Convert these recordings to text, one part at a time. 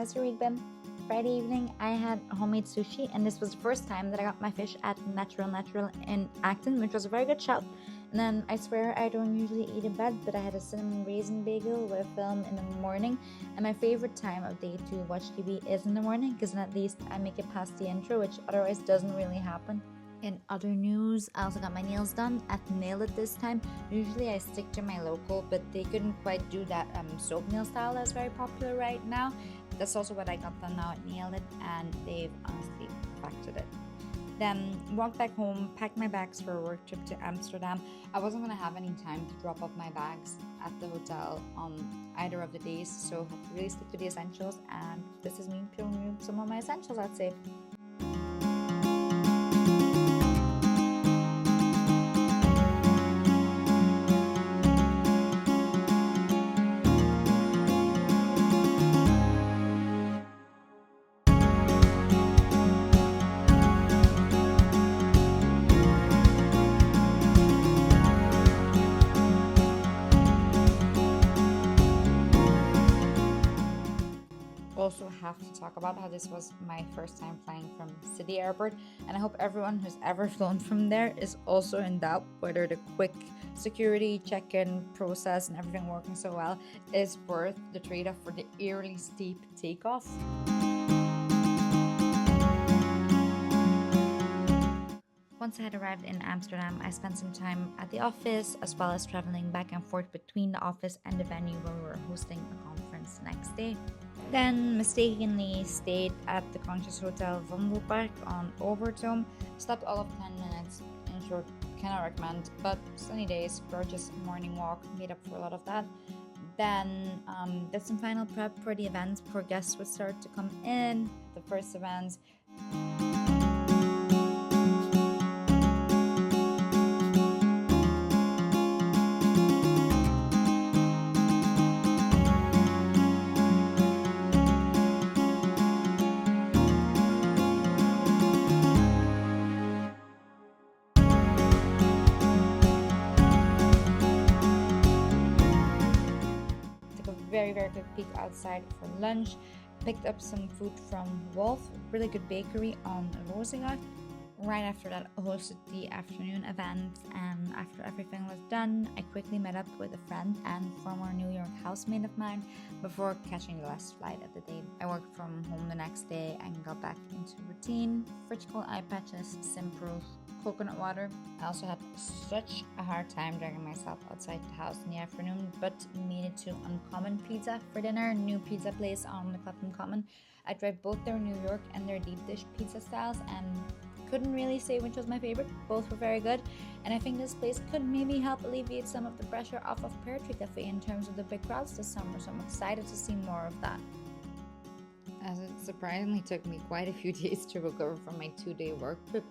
how's your week been? Friday evening, I had homemade sushi, and this was the first time that I got my fish at Natural in Acton, which was a very good shout. And then I swear I don't usually eat in bed, but I had a cinnamon raisin bagel with a film in the morning. And my favorite time of day to watch TV is in the morning, because then at least I make it past the intro, which otherwise doesn't really happen. In other news, I also got my nails done at Nail It this time. Usually I stick to my local, but they couldn't quite do that soap nail style that's very popular right now. That's also what I got done now at Nail It, and they've honestly perfected it. Then walked back home, packed my bags for a work trip to Amsterdam. I wasn't going to have any time to drop off my bags at the hotel on either of the days, so I had to really stick to the essentials, and this is me showing you some of my essentials, I'd say. Also have to talk about how this was my first time flying from City Airport, and I hope everyone who's ever flown from there is also in doubt whether the quick security check-in process and everything working so well is worth the trade-off for the eerily steep takeoff. Once I had arrived in Amsterdam, I spent some time at the office as well as traveling back and forth between the office and the venue where we were hosting a conference the next day. Then mistakenly stayed at the Conscious Hotel Vondelpark on Overtoom. Slept all of 10 minutes. In short, cannot recommend. But sunny days, gorgeous morning walk, made up for a lot of that. Then did some final prep for the events before guests would start to come in. The first event. Very quick peek outside for lunch. Picked up some food from Wolf, really good bakery on Rozengracht. Right after that, I hosted the afternoon event, and after everything was done, I quickly met up with a friend and former New York housemate of mine before catching the last flight of the day. I worked from home the next day and got back into routine. Fridge cold eye patches, Simproof, coconut water. I also had such a hard time dragging myself outside the house in the afternoon, but made it to Uncommon Pizza for dinner, new pizza place on the Clapham Common. I tried both their New York and their deep dish pizza styles, and couldn't really say which was my favorite. Both were very good, and I think this place could maybe help alleviate some of the pressure off of Pear Tree Cafe in terms of the big crowds this summer, so I'm excited to see more of that. As it surprisingly took me quite a few days to recover from my 2-day work trip.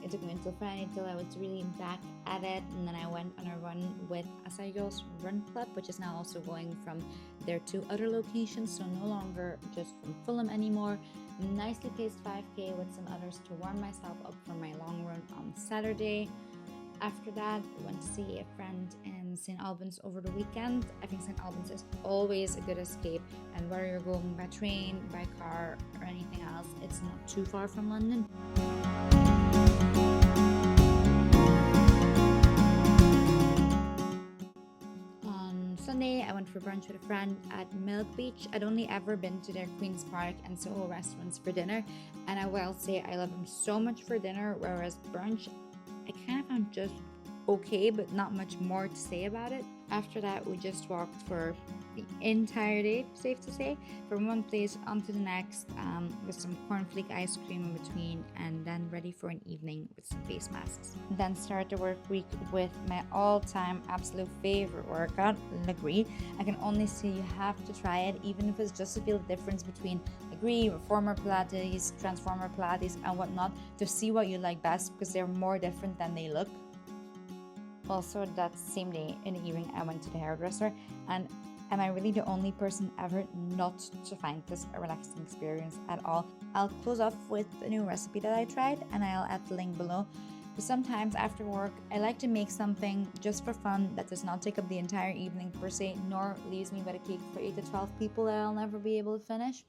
It took me until Friday till I was really back at it, and then I went on a run with Acai Girls Run Club, which is now also going from their 2 other locations, so no longer just from Fulham anymore. Nicely paced 5k with some others to warm myself up for my long run on Saturday. After that, I went to see a friend in St. Albans over the weekend. I think St. Albans is always a good escape, and whether you're going by train, by car, or anything else, it's not too far from London. On Sunday, I went for brunch with a friend at Milk Beach. I'd only ever been to their Queen's Park and Soho restaurants for dinner, and I will say I love them so much for dinner, whereas brunch I kind of found just okay, but not much more to say about it. After that, we just walked for the entire day, safe to say, from one place onto the next, with some cornflake ice cream in between, and then ready for an evening with some face masks. Then start the work week with my all-time absolute favorite workout, Legree. I can only say you have to try it, even if it's just to feel the difference between Legree, Reformer Pilates, Transformer Pilates, and whatnot, to see what you like best, because they're more different than they look. Also, that same day in the evening, I went to the hairdresser, and am I really the only person ever not to find this a relaxing experience at all? I'll close off with a new recipe that I tried, and I'll add the link below. But sometimes after work, I like to make something just for fun that does not take up the entire evening per se, nor leaves me with a cake for 8 to 12 people that I'll never be able to finish.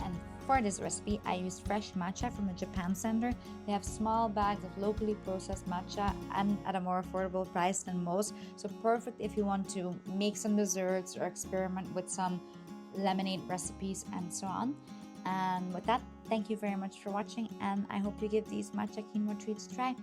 And for this recipe, I used fresh matcha from the Japan Center. They have small bags of locally processed matcha and at a more affordable price than most. So perfect if you want to make some desserts or experiment with some lemonade recipes and so on. And with that, thank you very much for watching, and I hope you give these matcha quinoa treats a try.